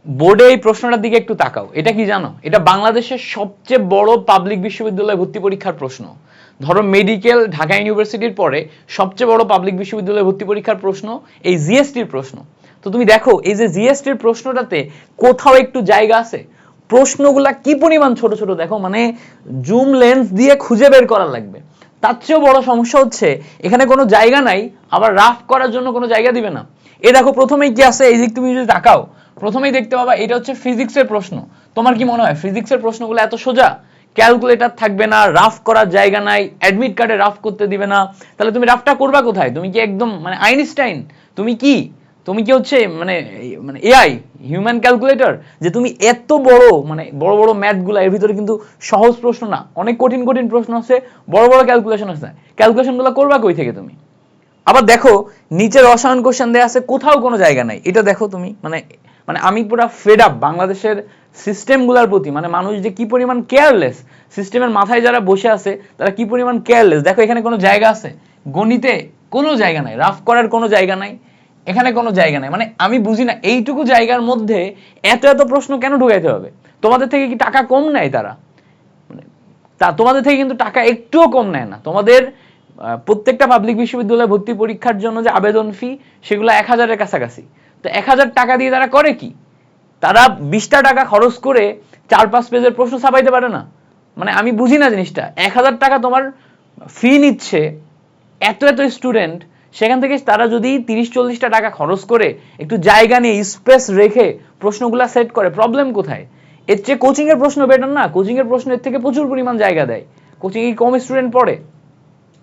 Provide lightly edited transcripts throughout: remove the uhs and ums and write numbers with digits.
বোর্ডে এই প্রশ্নটার দিকে একটু তাকাও, এটা কি জানো? এটা বাংলাদেশের সবচেয়ে বড় পাবলিক বিশ্ববিদ্যালয় ভর্তি পরীক্ষার প্রশ্ন। ধরো মেডিকেল ঢাকা ইউনিভার্সিটির পরে সবচেয়ে বড় পাবলিক বিশ্ববিদ্যালয় ভর্তি পরীক্ষার প্রশ্ন এই জিএসটির প্রশ্ন। তো তুমি দেখো এই যে জিএসটির প্রশ্নটাতে কোথাও একটু জায়গা আছে? প্রশ্নগুলা কি পরিমাণ ছোট ছোট দেখো, মানে জুম লেন্স দিয়ে খুঁজে বের করা লাগবে। তার চেয়েও বড় সমস্যা হচ্ছে এখানে কোনো জায়গা নাই, আবার রাফ করার জন্য কোনো জায়গা দিবে না। এ দেখো প্রথমেই কি আছে, এই দিক তুমি যদি তাকাও প্রথমেই দেখতে পাবা এটা হচ্ছে ফিজিক্সের প্রশ্ন। তোমার কি মনে হয় ফিজিক্সের প্রশ্নগুলো এত সোজা? ক্যালকুলেটর থাকবে না, রাফ করার জায়গা নাই, অ্যাডমিট কার্ডে রাফ করতে দিবে না, তাহলে তুমি রাফটা করবা কোথায়? তুমি কি একদম মানে আইনস্টাইন? তুমি কি হচ্ছে মানে মানে এআই, হিউম্যান ক্যালকুলেটর, যে তুমি এত বড় মানে বড় বড় ম্যাথগুলো এর ভিতরে কিন্তু সহজ প্রশ্ন না, অনেক কঠিন কঠিন প্রশ্ন আছে, বড় বড় ক্যালকুলেশন আছে, ক্যালকুলেশনগুলো করবা কই থেকে তুমি? আবার দেখো নিচে রসায়ন কোশ্চেন দেয়া আছে, কোথাও কোনো জায়গা নাই। এটা দেখো তুমি মানে মানে আমি পুরো ফেড আপ বাংলাদেশের সিস্টেমগুলোর প্রতি, মানে মানুষ যে কি পরিমাণ কেয়ারলেস, সিস্টেমের মাথায় যারা বসে আছে তারা কি পরিমাণ কেয়ারলেস। দেখো এখানে কোনো জায়গা আছে? গণিতে কোনো জায়গা নাই, রাফ করার কোনো জায়গা নাই, এখানে কোনো জায়গা নাই। মানে আমি বুঝি না এইটুকু জায়গার মধ্যে এত এত প্রশ্ন কেন ঢুকাইতে হবে? তোমাদের থেকে কি টাকা কম নেয় তারা? মানে তা তোমাদের থেকে কিন্তু টাকা একটুও কম নেয় না। তোমাদের প্রত্যেকটা পাবলিক বিশ্ববিদ্যালয়ে ভর্তি পরীক্ষার জন্য যে আবেদন ফি সেগুলো 1000-এর কাছাকাছি। তো 1000 টাকা দিয়ে তারা করে কি? তারা 20টা টাকা খরচ করে 4-5 পেজের প্রশ্ন ছাপাইতে পারে না? মানে আমি বুঝি না জিনিসটা। 1000 টাকা তোমার ফি নিচ্ছে এত এত স্টুডেন্ট, সেখান থেকে তারা যদি 30-40টা টাকা খরচ করে একটু জায়গা নিয়ে স্পেস রেখে প্রশ্নগুলো সেট করে, প্রবলেম কোথায়? এর চেয়ে কোচিং এর প্রশ্ন বেটার না? কোচিং এর প্রশ্ন এর থেকে প্রচুর পরিমাণ জায়গা দেয়, কোচিং এ কম স্টুডেন্ট পড়ে?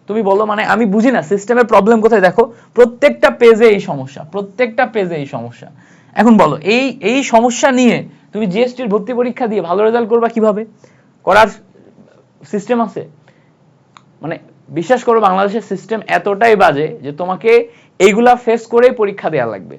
তুমি বলো, মানে আমি বুঝি না সিস্টেমের প্রবলেম কোথায়। দেখো প্রত্যেকটা পেজে এই সমস্যা, প্রত্যেকটা পেজে এই সমস্যা। এখন বলো এই এই সমস্যা নিয়ে তুমি জিএসটির ভর্তি পরীক্ষা দিয়ে ভালো রেজাল্ট করবা কিভাবে? করার সিস্টেম আছে? মানে বিশ্বাস করো বাংলাদেশের সিস্টেম এতটাই বাজে যে তোমাকে এইগুলা ফেস করেই পরীক্ষা দেওয়া লাগবে,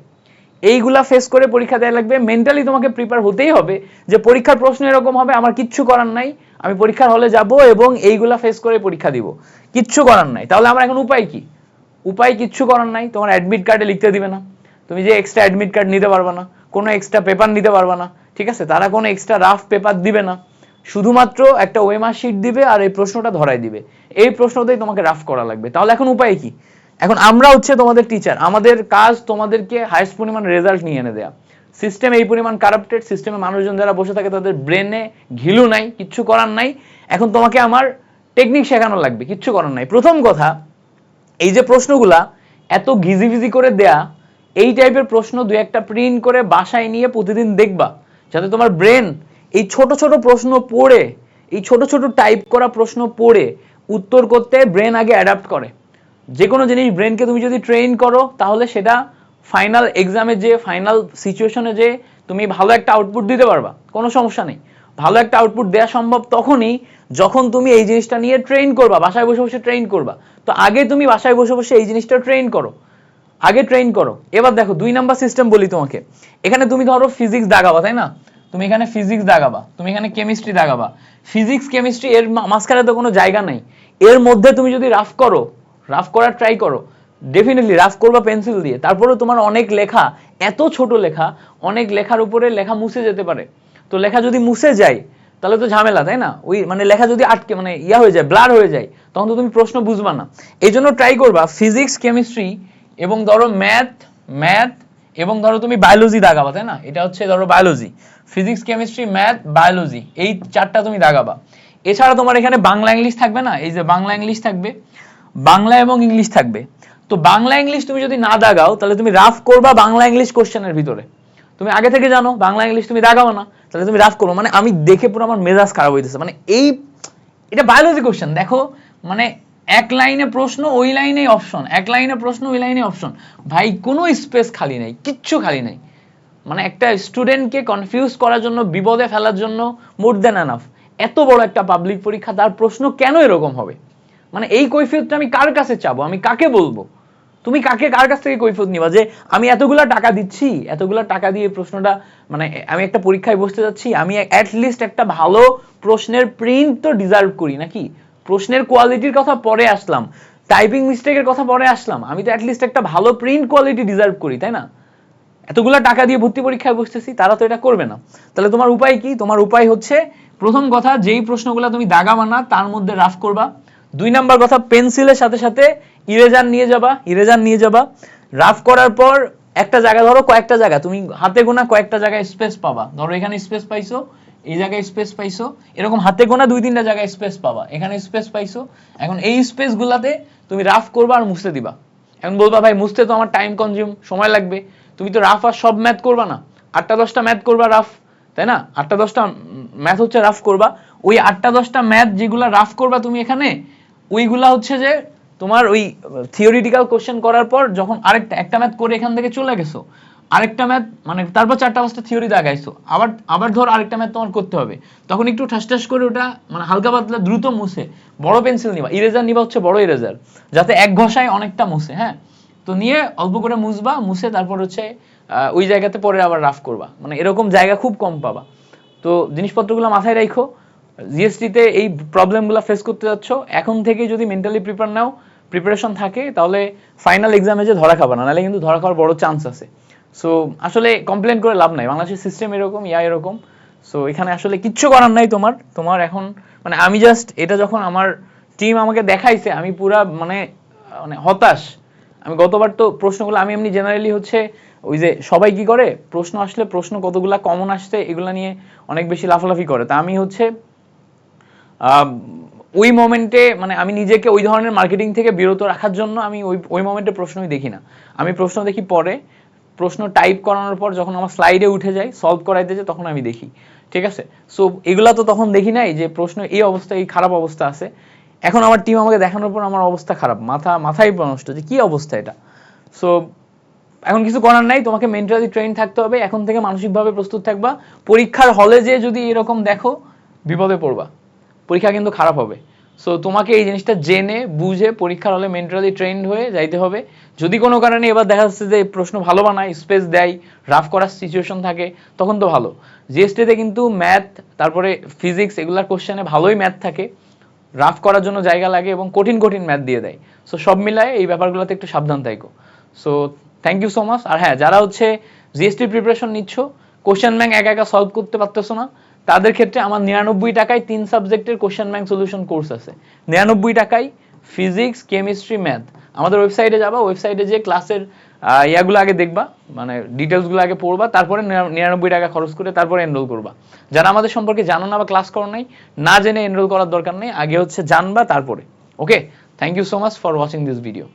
এইগুলা ফেস করে পরীক্ষা দেওয়া লাগবে। মেন্টালি তোমাকে প্রিপেয়ার হতেই হবে যে পরীক্ষার প্রশ্ন এরকম হবে, আমার কিচ্ছু করার নাই, আমি পরীক্ষার হলে যাব এবং এইগুলা ফেস করে পরীক্ষা দিব, কিচ্ছু করার নাই। তাহলে আমার এখন উপায় কি? উপায় কিচ্ছু করার নাই, তোমার অ্যাডমিট কার্ডে লিখতে দিবে না, তুমি যে এক্সট্রা অ্যাডমিট কার্ড নিতে পারবে না, কোনো এক্সট্রা পেপার নিতে পারবে না, ঠিক আছে? তারা কোনো এক্সট্রা রাফ পেপার দিবে না, শুধুমাত্র একটা ওএমআর শিট দিবে আর এই প্রশ্নটা ধরাই দিবে, এই প্রশ্নতেই তোমাকে রাফ করা লাগবে। তাহলে এখন উপায় কি? এখন আমরা হচ্ছে তোমাদের টিচার, আমাদের কাজ তোমাদেরকে হাইয়েস্ট পরিমাণ রেজাল্ট নিয়ে এনে দেয়া। সিস্টেম এই পরিমাণ কারাপ্টেড, সিস্টেমে মানুষজন যারা বসে থাকে তাদের ব্রেনে ঘিলু নাই, কিচ্ছু করার নাই। এখন তোমাকে আমার টেকনিক শেখানো লাগবে, কিচ্ছু করার নাই। প্রথম কথা, এই যে প্রশ্নগুলা এত ঘিজিভিজি করে দেয়া, এই টাইপের প্রশ্ন দু একটা প্রিন্ট করে বাসায় নিয়ে প্রতিদিন দেখবা, যাতে তোমার ব্রেন এই ছোট ছোট প্রশ্ন পড়ে, এই ছোট ছোট টাইপ করা প্রশ্ন পড়ে উত্তর করতে ব্রেন আগে অ্যাডাপ্ট করে। যে কোনো জিনিস ব্রেনকে তুমি যদি ট্রেন করো তাহলে সেটা ফাইনাল এক্সামে যে ফাইনাল সিচুয়েশনে যে তুমি ভালো একটা আউটপুট দিতে পারবা, কোনো সমস্যা নেই। ভালো একটা আউটপুট দেওয়া সম্ভব তখনই যখন তুমি এই জিনিসটা নিয়ে ট্রেন করবা, বাসায় বসে বসে ট্রেন করবা। তো আগে তুমি বাসায় বসে বসে এই জিনিসটা ট্রেন করো, আগে ট্রেন করো। এবার দেখো 2 নাম্বার সিস্টেম বলি তোমাকে। এখানে তুমি ধরো ফিজিক্স দাগাবা, তাই না? তুমি এখানে ফিজিক্স দাগাবা, তুমি এখানে কেমিস্ট্রি দাগাবা। ফিজিক্স কেমিস্ট্রি এর মাঝখানে তো কোনো জায়গা নেই। এর মধ্যে তুমি যদি রাফ করো, রাফ করার ট্রাই করো, ডেফিনেটলি রাফ করবা পেন্সিল দিয়ে, তারপরেও তোমার অনেক লেখা, এত ছোট লেখা, অনেক লেখার উপরে লেখা মুছে যেতে পারে। তো লেখা যদি মুছে যায় তাহলে তো ঝামেলা, তাই না? ওই মানে লেখা যদি আটকে মানে ইয়া হয়ে যায়, ব্লার হয়ে যায়, তখন তো তুমি প্রশ্ন বুঝবা না। এই জন্য ট্রাই করবা ফিজিক্স কেমিস্ট্রি এবং ধরো ম্যাথ, ম্যাথ এবং ধরো তুমি বায়োলজি দাগাবা, তাই না? এটা হচ্ছে ধরো biology, physics chemistry math biology, এই চারটা তুমি দাগাবা। এছাড়া তোমার এখানে বাংলা ইংলিশ থাকবে না? এই যে বাংলা ইংলিশ থাকবে, বাংলা এবং ইংলিশ থাকবে। তো বাংলা ইংলিশ তুমি যদি না দাগাও তাহলে তুমি রাফ করবা বাংলা ইংলিশ কোশ্চেনের ভিতরে। তুমি আগে থেকে জানো বাংলা ইংলিশ তুমি দাগাও না, তাহলে তুমি রাফ করো। মানে আমি দেখে পুরো আমার মেজাজ খারাপ হইতেছে। মানে এই এটা বায়োলজি কোশ্চেন দেখো, মানে এক লাইনে প্রশ্ন ওই লাইনেই অপশন, এক লাইনে প্রশ্ন ওই লাইনে অপশন, ভাই কোনো স্পেস খালি নাই, কিচ্ছু খালি নাই। মানে একটা স্টুডেন্টকে কনফিউজ করার জন্য, বিপদে ফেলার জন্য মোর দেন এনাফ। এত বড় একটা পাবলিক পরীক্ষা, তার প্রশ্ন কেন এরকম হবে? মানে এই কৈফিয়তটা আমি কার কাছে চাবো? আমি কাকে বলবো? তুমি কাকে, কার কাছ থেকে কৈফিয়ত নিবা যে আমি এতগুলা টাকা দিচ্ছি, এতগুলা টাকা দিয়ে প্রশ্নটা, মানে আমি একটা পরীক্ষায় বসতে যাচ্ছি, আমি অ্যাটলিস্ট একটা ভালো প্রশ্নের প্রিন্ট তো ডিজার্ভ করি নাকি? প্রশ্নের কোয়ালিটির কথা পরে আসলাম, টাইপিং মিস্টেকের কথা পরে আসলাম, আমি তো অ্যাটলিস্ট একটা ভালো প্রিন্ট কোয়ালিটি ডিজার্ভ করি, তাই না? এতগুলা টাকা দিয়ে ভর্তি পরীক্ষায় বসতেছি, তারা তো এটা করবে না। তাহলে তোমার উপায় কি? তোমার উপায় হচ্ছে প্রথম কথা, যেই প্রশ্নগুলো তুমি দাগাবা না তার মধ্যে রাফ করবা। 2 নাম্বার কথা, পেন্সিলের সাথে সাথে ইরেজার নিয়ে যাবা। রাফ করার পর একটা জায়গা, ধরো কয়েকটা জায়গা তুমি হাতে গোনা কয়েকটা জায়গায় স্পেস পাবা, ধরো এখানে স্পেস পাইছো, এই জায়গায় স্পেস পাইছো, এরকম হাতে গোনা 2-3টা জায়গায় স্পেস পাবা, এখানে স্পেস পাইছো। এখন এই স্পেস গুলাতে তুমি রাফ করবা আর মুছতে দিবা। এখন বলবা ভাই মুছতে তো আমার টাইম কনজিউম, সময় লাগবে। তুমি তো রাফ আর সব ম্যাথ করবা না, 8টা-10টা ম্যাথ করবা রাফ, তাই না? 8টা-10টা ম্যাথ হচ্ছে রাফ করবা। ওই 8টা-10টা ম্যাথ যেগুলা রাফ করবা তুমি এখানে, ওইগুলা হচ্ছে যে তোমার ওই থিওরিটিক্যাল কোশ্চেন করার পর যখন একটা ম্যাথ করে এখান থেকে চলে গেছো, আরেকটা ম্যাথ মানে তারপর 4টা-5টা থিওরি দাগাইছো, আবার ধর আরেকটা ম্যাথ তোমার করতে হবে, তখন একটু ঠাস করে ওটা মানে হালকা পাতলা দ্রুত মুছে বড় পেন্সিল নিবা, ইরেজার নিবা হচ্ছে বড় ইরেজার, যাতে এক ঘষায় অনেকটা মুছে। হ্যাঁ, তো নিয়ে অল্প করে মুছবা, মুছে তারপর হচ্ছে ওই জায়গাতে পরে আবার রাফ করবা। মানে এরকম জায়গা খুব কম পাবা। তো জিনিসপত্রগুলো মাথায় রাখো। জিএসটিতে এই প্রবলেমগুলো ফেস করতে যাচ্ছ, এখন থেকে যদি মেন্টালি প্রিপারেশন থাকে, তাহলে ফাইনাল এক্সামে যে ধরা খাবা না, নাহলে কিন্তু ধরা খাওয়ার বড় চান্স আছে। সো আসলে কমপ্লেন করে লাভ নাই, বাংলাদেশের সিস্টেম এরকম, এরকম। সো এখানে আসলে কিচ্ছু করার নাই তোমার এখন। মানে আমি জাস্ট এটা যখন আমার টিম আমাকে দেখাইছে, আমি পুরা মানে হতাশ। আমি গতবার তো প্রশ্নগুলো আমি এমনি জেনারেলি হচ্ছে ওই যে সবাই কি করে, প্রশ্ন আসলে প্রশ্ন কতগুলা কমন আসছে এগুলা নিয়ে অনেক বেশি লাফালাফি করে। তা আমি হচ্ছে ওই মোমেন্টে মানে আমি নিজেকে ওই ধরনের মার্কেটিং থেকে বিরত রাখার জন্য আমি ওই মোমেন্টে প্রশ্নই দেখি না। আমি প্রশ্ন দেখি পরে, প্রশ্ন টাইপ করানোর পর যখন আমার স্লাইডে উঠে যায়, সলভ করাইতে যায়, তখন আমি দেখি। ঠিক আছে? সো এগুলা তো তখন দেখি নাই যে প্রশ্ন এই অবস্থা, এই খারাপ অবস্থা আছে। এখন আমার টিম আমাকে দেখানোর পর আমার অবস্থা খারাপ, মাথায় নষ্ট যে কি অবস্থা এটা। সো এখন কিছু করার নাই, তোমাকে মেন্টালি ট্রেন থাকতে হবে। এখন থেকে মানসিকভাবে প্রস্তুত থাকবা। পরীক্ষার হলে যে যদি এরকম দেখো, বিপদে পড়বা, পরীক্ষা কিন্তু খারাপ হবে। সো তোমাকে এই জিনিসটা জেনে বুঝে পরীক্ষার হলে মেন্টালি ট্রেন্ড হয়ে যাইতে হবে। যদি কোনো কারণে এবার দেখা যাচ্ছে যে প্রশ্ন ভালো বানায়, স্পেস দেয়, রাফ করার সিচুয়েশন থাকে, তখন তো ভালো। জিএসটিতে কিন্তু ম্যাথ, তারপরে ফিজিক্স, এগুলার কোশ্চেনে ভালোই ম্যাথ থাকে, রাফ করার জন্য জায়গা লাগে এবং কঠিন ম্যাথ দিয়ে দেয়। সো সব মিলায় এই ব্যাপারগুলোতে একটু সাবধান থাকো। So thank you so much. আর হ্যাঁ, যারা হচ্ছে জিএসটি প্রিপারেশন নিচ্ছ, কোশ্চেন ব্যাংক একা সলভ করতে পারতেছো না, তাদের ক্ষেত্রে আমার 99 টাকায় 3 সাবজেক্টের কোশ্চেন ব্যাংক সলিউশন কোর্স আছে। 99 টাকায় ফিজিক্স, কেমিস্ট্রি, ম্যাথ। আমাদের ওয়েবসাইটে যাবা, ওয়েবসাইটে যে ক্লাসের ইয়াগুলো আগে দেখবা, মানে ডিটেলসগুলো আগে পড়বা, তারপরে 99 টাকা খরচ করে তারপরে এনরোল করবা। যারা আমাদের সম্পর্কে জানো না বা ক্লাস করো নাই, না জেনে এনরোল করার দরকার নেই, আগে হচ্ছে জানবা তারপরে। Okay, thank you so much for watching this video.